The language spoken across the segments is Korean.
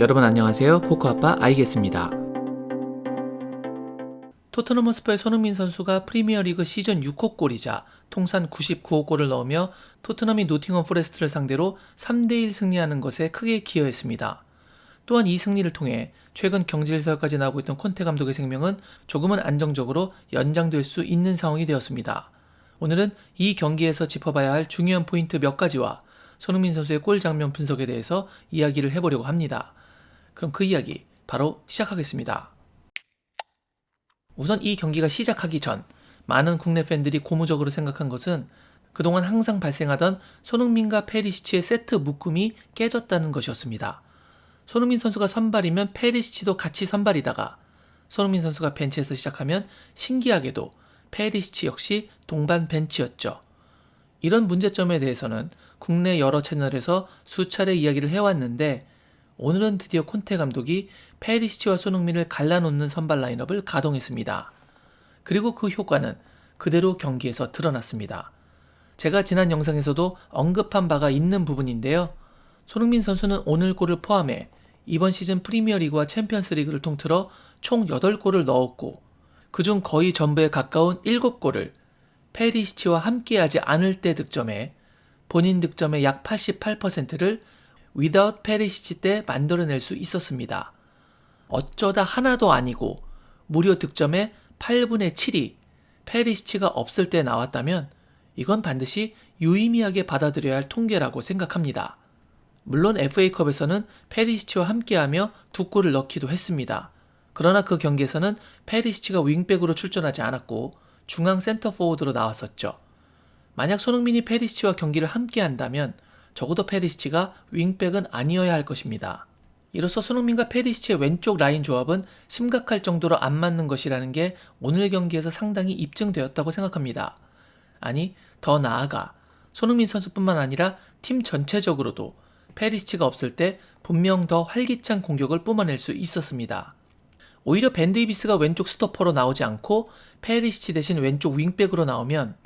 여러분 안녕하세요. 코코아빠 아이겠습니다. 토트넘 허스퍼의 손흥민 선수가 프리미어리그 시즌 6호 골이자 통산 99호 골을 넣으며 토트넘이 노팅엄 포레스트를 상대로 3대1 승리하는 것에 크게 기여했습니다. 또한 이 승리를 통해 최근 경질설까지 나오고 있던 콘테 감독의 생명은 조금은 안정적으로 연장될 수 있는 상황이 되었습니다. 오늘은 이 경기에서 짚어봐야 할 중요한 포인트 몇 가지와 손흥민 선수의 골 장면 분석에 대해서 이야기를 해보려고 합니다. 그럼 그 이야기 바로 시작하겠습니다. 우선 이 경기가 시작하기 전 많은 국내 팬들이 고무적으로 생각한 것은 그동안 항상 발생하던 손흥민과 페리시치의 세트 묶음이 깨졌다는 것이었습니다. 손흥민 선수가 선발이면 페리시치도 같이 선발이다가 손흥민 선수가 벤치에서 시작하면 신기하게도 페리시치 역시 동반 벤치였죠. 이런 문제점에 대해서는 국내 여러 채널에서 수차례 이야기를 해왔는데 오늘은 드디어 콘테 감독이 페리시치와 손흥민을 갈라놓는 선발 라인업을 가동했습니다. 그리고 그 효과는 그대로 경기에서 드러났습니다. 제가 지난 영상에서도 언급한 바가 있는 부분인데요. 손흥민 선수는 오늘 골을 포함해 이번 시즌 프리미어리그와 챔피언스리그를 통틀어 총 8골을 넣었고 그중 거의 전부에 가까운 7골을 페리시치와 함께하지 않을 때 득점해 본인 득점의 약 88%를 without 페리시치 때 만들어낼 수 있었습니다. 어쩌다 하나도 아니고 무려 득점의 8분의 7이 페리시치가 없을 때 나왔다면 이건 반드시 유의미하게 받아들여야 할 통계라고 생각합니다. 물론 FA컵에서는 페리시치와 함께하며 2골을 넣기도 했습니다. 그러나 그 경기에서는 페리시치가 윙백으로 출전하지 않았고 중앙 센터포워드로 나왔었죠. 만약 손흥민이 페리시치와 경기를 함께한다면 적어도 페리시치가 윙백은 아니어야 할 것입니다. 이로써 손흥민과 페리시치의 왼쪽 라인 조합은 심각할 정도로 안 맞는 것이라는 게 오늘 경기에서 상당히 입증되었다고 생각합니다. 아니, 더 나아가 손흥민 선수뿐만 아니라 팀 전체적으로도 페리시치가 없을 때 분명 더 활기찬 공격을 뿜어낼 수 있었습니다. 오히려 벤 데이비스가 왼쪽 스토퍼로 나오지 않고 페리시치 대신 왼쪽 윙백으로 나오면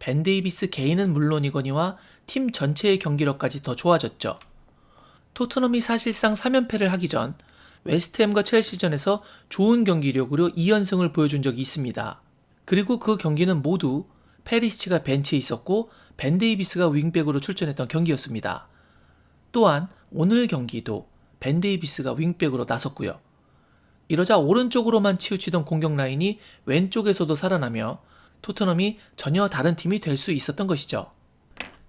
벤 데이비스 개인은 물론이거니와 팀 전체의 경기력까지 더 좋아졌죠. 토트넘이 사실상 3연패를 하기 전 웨스트햄과 첼시전에서 좋은 경기력으로 2연승을 보여준 적이 있습니다. 그리고 그 경기는 모두 페리시치가 벤치에 있었고 벤 데이비스가 윙백으로 출전했던 경기였습니다. 또한 오늘 경기도 벤 데이비스가 윙백으로 나섰고요. 이러자 오른쪽으로만 치우치던 공격 라인이 왼쪽에서도 살아나며 토트넘이 전혀 다른 팀이 될 수 있었던 것이죠.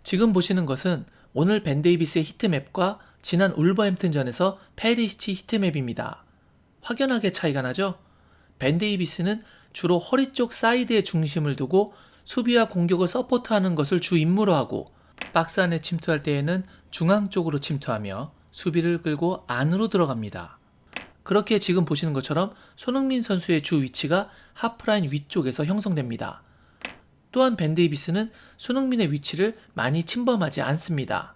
지금 보시는 것은 오늘 벤 데이비스의 히트맵과 지난 울버햄튼전에서 페리시치 히트맵입니다. 확연하게 차이가 나죠? 벤 데이비스는 주로 허리 쪽 사이드에 중심을 두고 수비와 공격을 서포트하는 것을 주 임무로 하고 박스 안에 침투할 때에는 중앙 쪽으로 침투하며 수비를 끌고 안으로 들어갑니다. 그렇게 지금 보시는 것처럼 손흥민 선수의 주 위치가 하프라인 위쪽에서 형성됩니다. 또한 벤 데이비스는 손흥민의 위치를 많이 침범하지 않습니다.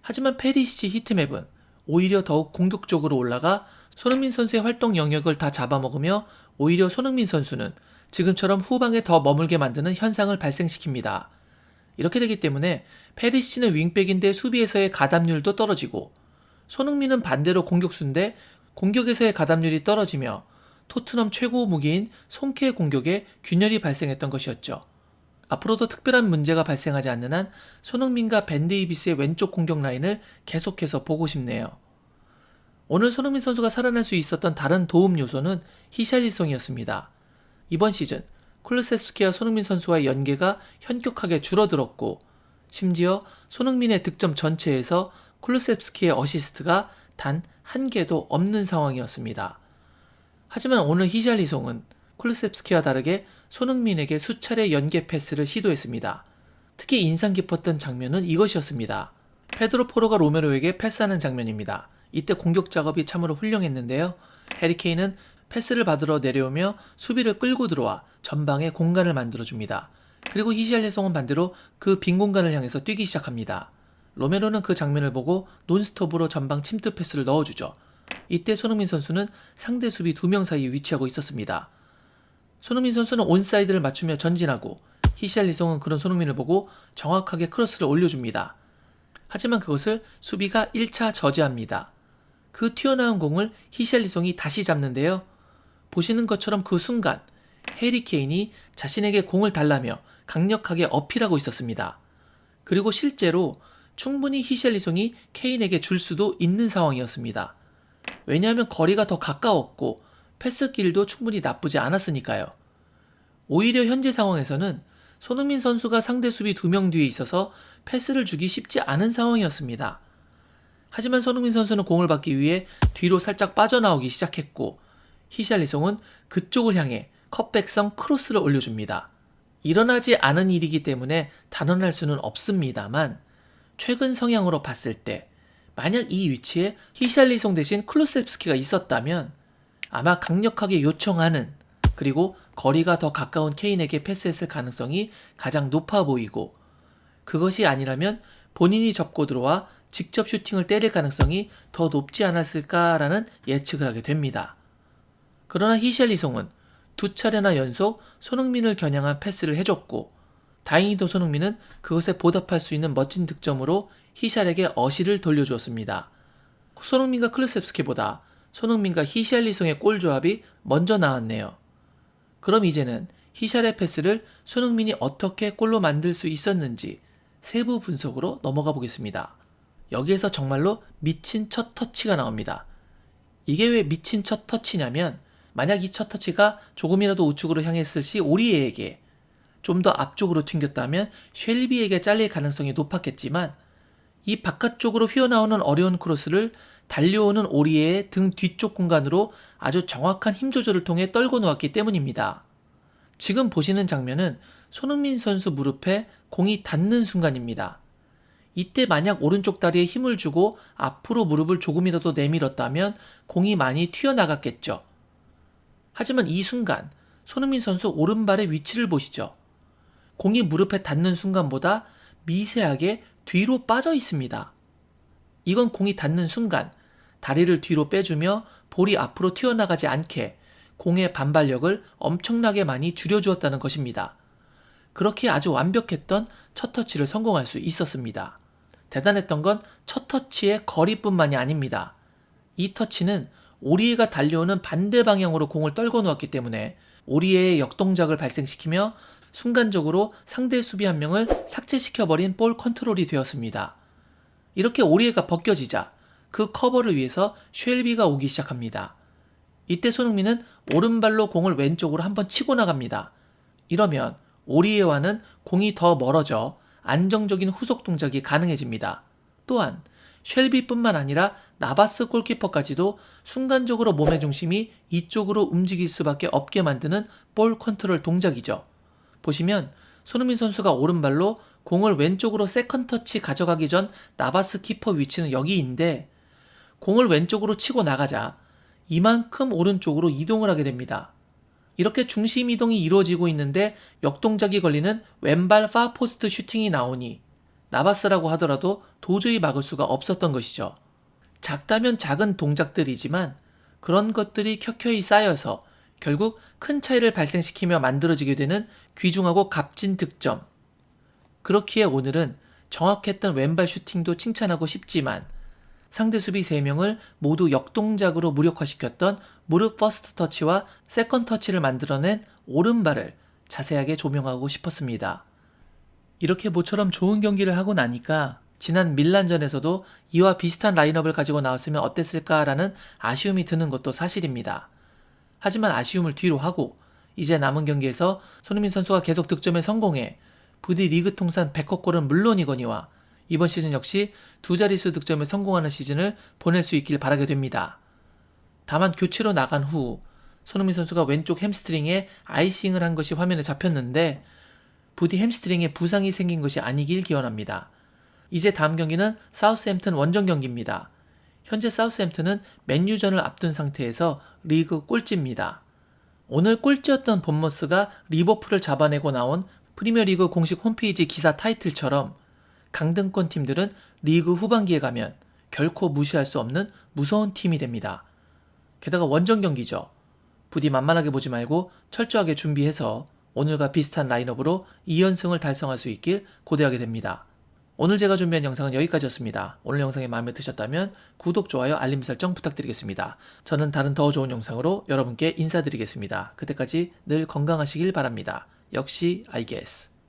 하지만 페리시치 히트맵은 오히려 더욱 공격적으로 올라가 손흥민 선수의 활동 영역을 다 잡아먹으며 오히려 손흥민 선수는 지금처럼 후방에 더 머물게 만드는 현상을 발생시킵니다. 이렇게 되기 때문에 페리시치는 윙백인데 수비에서의 가담률도 떨어지고 손흥민은 반대로 공격수인데 공격에서의 가담률이 떨어지며 토트넘 최고 무기인 손케 공격에 균열이 발생했던 것이었죠. 앞으로도 특별한 문제가 발생하지 않는 한 손흥민과 벤 데이비스의 왼쪽 공격 라인을 계속해서 보고 싶네요. 오늘 손흥민 선수가 살아날 수 있었던 다른 도움 요소는 히샬리송이었습니다. 이번 시즌 쿨루세프스키와 손흥민 선수와의 연계가 현격하게 줄어들었고 심지어 손흥민의 득점 전체에서 쿨루세프스키의 어시스트가 단 한 개도 없는 상황이었습니다. 하지만 오늘 히샬리송은 쿨루세프스키와 다르게 손흥민에게 수차례 연계 패스를 시도했습니다. 특히 인상 깊었던 장면은 이것이었습니다. 페드로 포로가 로메로에게 패스하는 장면입니다. 이때 공격 작업이 참으로 훌륭했는데요. 해리 케인은 패스를 받으러 내려오며 수비를 끌고 들어와 전방에 공간을 만들어줍니다. 그리고 히샬리송은 반대로 그 빈 공간을 향해서 뛰기 시작합니다. 로메로는 그 장면을 보고 논스톱으로 전방 침투 패스를 넣어주죠. 이때 손흥민 선수는 상대 수비 2명 사이에 위치하고 있었습니다. 손흥민 선수는 온사이드를 맞추며 전진하고 히샬리송은 그런 손흥민을 보고 정확하게 크로스를 올려줍니다. 하지만 그것을 수비가 1차 저지합니다. 그 튀어나온 공을 히샬리송이 다시 잡는데요. 보시는 것처럼 그 순간 해리 케인이 자신에게 공을 달라며 강력하게 어필하고 있었습니다. 그리고 실제로 충분히 히샬리송이 케인에게 줄 수도 있는 상황이었습니다. 왜냐하면 거리가 더 가까웠고 패스길도 충분히 나쁘지 않았으니까요. 오히려 현재 상황에서는 손흥민 선수가 상대 수비 2명 뒤에 있어서 패스를 주기 쉽지 않은 상황이었습니다. 하지만 손흥민 선수는 공을 받기 위해 뒤로 살짝 빠져나오기 시작했고 히샬리송은 그쪽을 향해 컷백성 크로스를 올려줍니다. 일어나지 않은 일이기 때문에 단언할 수는 없습니다만 최근 성향으로 봤을 때 만약 이 위치에 히샬리송 대신 클루셉스키가 있었다면 아마 강력하게 요청하는 그리고 거리가 더 가까운 케인에게 패스했을 가능성이 가장 높아 보이고 그것이 아니라면 본인이 접고 들어와 직접 슈팅을 때릴 가능성이 더 높지 않았을까라는 예측을 하게 됩니다. 그러나 히샬리송은 2차례나 연속 손흥민을 겨냥한 패스를 해줬고 다행히도 손흥민은 그것에 보답할 수 있는 멋진 득점으로 히샬에게 어시를 돌려주었습니다. 손흥민과 클루셉스키보다 손흥민과 히샬리송의 골 조합이 먼저 나왔네요. 그럼 이제는 히샬의 패스를 손흥민이 어떻게 골로 만들 수 있었는지 세부 분석으로 넘어가 보겠습니다. 여기에서 정말로 미친 첫 터치가 나옵니다. 이게 왜 미친 첫 터치냐면 만약 이 첫 터치가 조금이라도 우측으로 향했을 시 오리에에게 좀 더 앞쪽으로 튕겼다면 쉘비에게 잘릴 가능성이 높았겠지만 이 바깥쪽으로 휘어나오는 어려운 크로스를 달려오는 오리에의 등 뒤쪽 공간으로 아주 정확한 힘 조절을 통해 떨궈 놓았기 때문입니다. 지금 보시는 장면은 손흥민 선수 무릎에 공이 닿는 순간입니다. 이때 만약 오른쪽 다리에 힘을 주고 앞으로 무릎을 조금이라도 내밀었다면 공이 많이 튀어나갔겠죠. 하지만 이 순간 손흥민 선수 오른발의 위치를 보시죠. 공이 무릎에 닿는 순간보다 미세하게 뒤로 빠져 있습니다. 이건 공이 닿는 순간 다리를 뒤로 빼주며 볼이 앞으로 튀어나가지 않게 공의 반발력을 엄청나게 많이 줄여주었다는 것입니다. 그렇게 아주 완벽했던 첫 터치를 성공할 수 있었습니다. 대단했던 건 첫 터치의 거리뿐만이 아닙니다. 이 터치는 오리에가 달려오는 반대 방향으로 공을 떨궈 놓았기 때문에 오리에의 역동작을 발생시키며 순간적으로 상대 수비 한 명을 삭제시켜버린 볼 컨트롤이 되었습니다. 이렇게 오리에가 벗겨지자 그 커버를 위해서 쉘비가 오기 시작합니다. 이때 손흥민은 오른발로 공을 왼쪽으로 한번 치고 나갑니다. 이러면 오리에와는 공이 더 멀어져 안정적인 후속 동작이 가능해집니다. 또한 쉘비뿐만 아니라 나바스 골키퍼까지도 순간적으로 몸의 중심이 이쪽으로 움직일 수밖에 없게 만드는 볼 컨트롤 동작이죠. 보시면 손흥민 선수가 오른발로 공을 왼쪽으로 세컨 터치 가져가기 전 나바스 키퍼 위치는 여기인데 공을 왼쪽으로 치고 나가자 이만큼 오른쪽으로 이동을 하게 됩니다. 이렇게 중심 이동이 이루어지고 있는데 역동작이 걸리는 왼발 파포스트 슈팅이 나오니 나바스라고 하더라도 도저히 막을 수가 없었던 것이죠. 작다면 작은 동작들이지만 그런 것들이 켜켜이 쌓여서 결국 큰 차이를 발생시키며 만들어지게 되는 귀중하고 값진 득점. 그렇기에 오늘은 정확했던 왼발 슈팅도 칭찬하고 싶지만 상대 수비 3명을 모두 역동작으로 무력화시켰던 무릎 퍼스트 터치와 세컨 터치를 만들어낸 오른발을 자세하게 조명하고 싶었습니다. 이렇게 모처럼 좋은 경기를 하고 나니까 지난 밀란전에서도 이와 비슷한 라인업을 가지고 나왔으면 어땠을까라는 아쉬움이 드는 것도 사실입니다. 하지만 아쉬움을 뒤로 하고 이제 남은 경기에서 손흥민 선수가 계속 득점에 성공해 부디 리그 통산 100헛골은 물론이거니와 이번 시즌 역시 2자릿수 득점에 성공하는 시즌을 보낼 수 있길 바라게 됩니다. 다만 교체로 나간 후 손흥민 선수가 왼쪽 햄스트링에 아이싱을 한 것이 화면에 잡혔는데 부디 햄스트링에 부상이 생긴 것이 아니길 기원합니다. 이제 다음 경기는 사우스햄튼 원정 경기입니다. 현재 사우스햄튼은 맨유전을 앞둔 상태에서 리그 꼴찌입니다. 오늘 꼴찌였던 본머스가 리버풀을 잡아내고 나온 프리미어리그 공식 홈페이지 기사 타이틀처럼 강등권 팀들은 리그 후반기에 가면 결코 무시할 수 없는 무서운 팀이 됩니다. 게다가 원정 경기죠. 부디 만만하게 보지 말고 철저하게 준비해서 오늘과 비슷한 라인업으로 2연승을 달성할 수 있길 고대하게 됩니다. 오늘 제가 준비한 영상은 여기까지였습니다. 오늘 영상이 마음에 드셨다면 구독, 좋아요, 알림 설정 부탁드리겠습니다. 저는 다른 더 좋은 영상으로 여러분께 인사드리겠습니다. 그때까지 늘 건강하시길 바랍니다. 역시 I guess.